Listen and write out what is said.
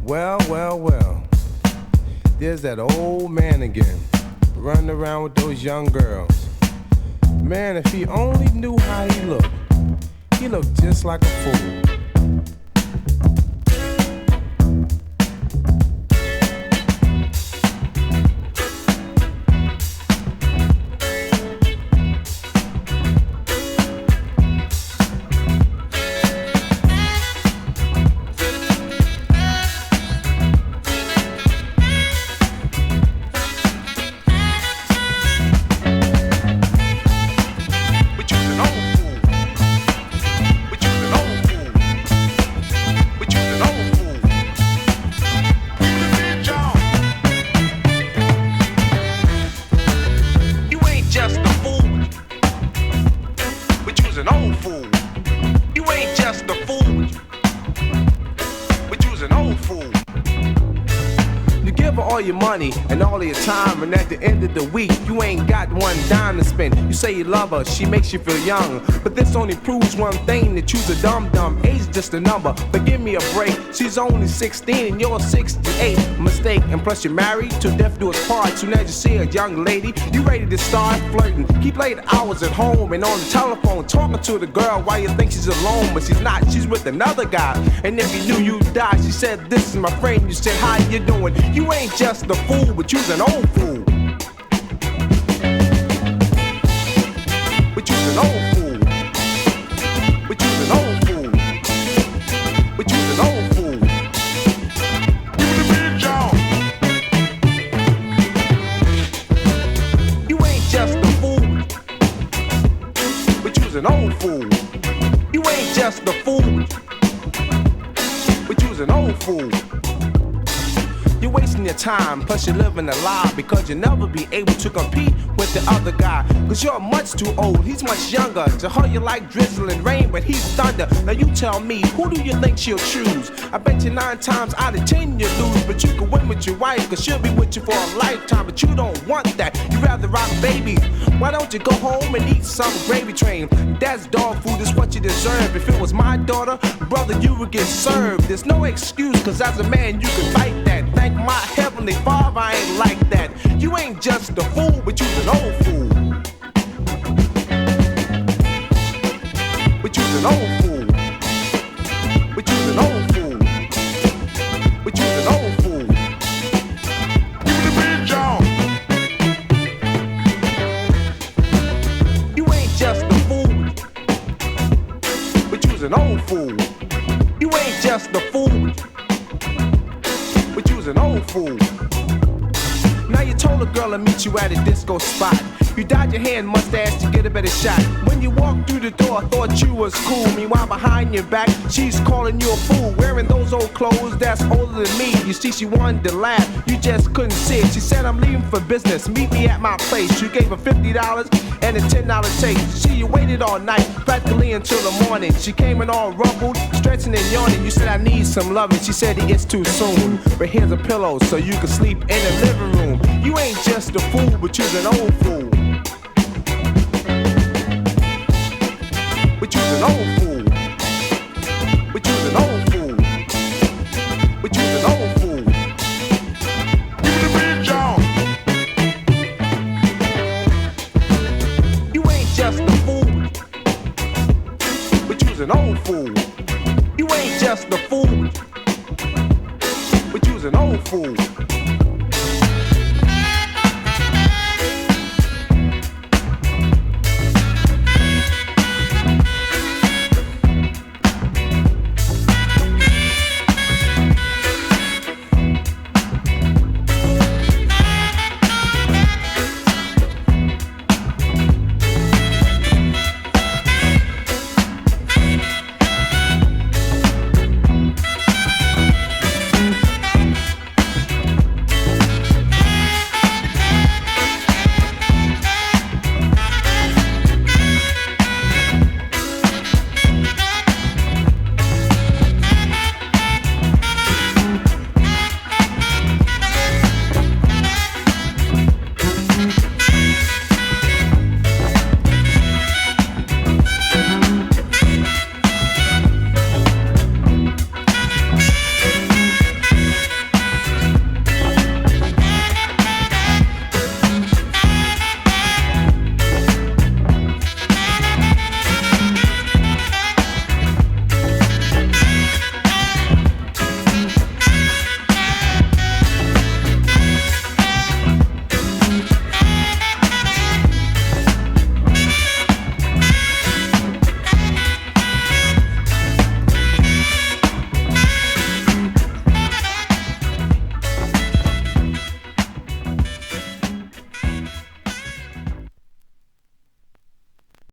Well, well, well. There's that old man again, running around with those young girls. Man, if he only knew how he looked just like a fool. Your money and all of your time, and at the end of the week you ain't got one dime to spend. You say you love her, she makes you feel young, but this only proves one thing, that you's a dum-dum. Age just a number, but give me a break. She's only 16 and you're 68. Mistake, and plus you're married till death do us part. Soon as you see a young lady, you ready to start flirting. Keep late hours at home and on the telephone talking to the girl while you think she's alone, but she's not. She's with another guy, and if you knew you'd die. She said, "This is my friend." You said, "How you doing?" You ain't just the fool, but you's an old fool. But you's an old fool. But you's an old fool. But you's an old fool. You the big John. You ain't just a fool, but you's an old fool. You ain't just a fool, but you's an old fool. You're wasting your time, plus you're living a lie, because you'll never be able to compete with the other guy, cause you're much too old, he's much younger. To her you like drizzle and rain, but he's thunder. Now you tell me, who do you think she'll choose? I bet you 9 times out of 10 you lose, but you can win with your wife, cause she'll be with you for a lifetime. But you don't want that, you rather rock babies. Why don't you go home and eat some gravy train? That's dog food, is what you deserve. If it was my daughter, brother, you would get served. There's no excuse, cause as a man you can fight that. Thank my heavenly father I ain't like that. You ain't just a fool, but you's an old fool. But you's an old fool. But you's an old fool. But you's an old fool. You the big John. You ain't just a fool, but you's an old fool. You ain't just a fool, but you's an old fool. Now you told a girl to meet you at a disco spot. You dyed your hair and mustache to get a better shot. When you walked through the door, I thought you was cool. Meanwhile, behind your back, she's calling you a fool. Wearing those old clothes that's older than me. You see, she wanted to laugh, you just couldn't see it. She said, "I'm leaving for business, meet me at my place." You gave her $50 and a $10 taste. See, you waited all night, practically until the morning. She came in all rumpled, stretching and yawning. You said, "I need some loving." She said, "It's too soon, but here's a pillow so you can sleep in the living room." You ain't just a fool, but you's an old fool. But you's an old fool. But you's an old fool. But you's an old fool. You the big John. You ain't just a fool, but you's an old fool.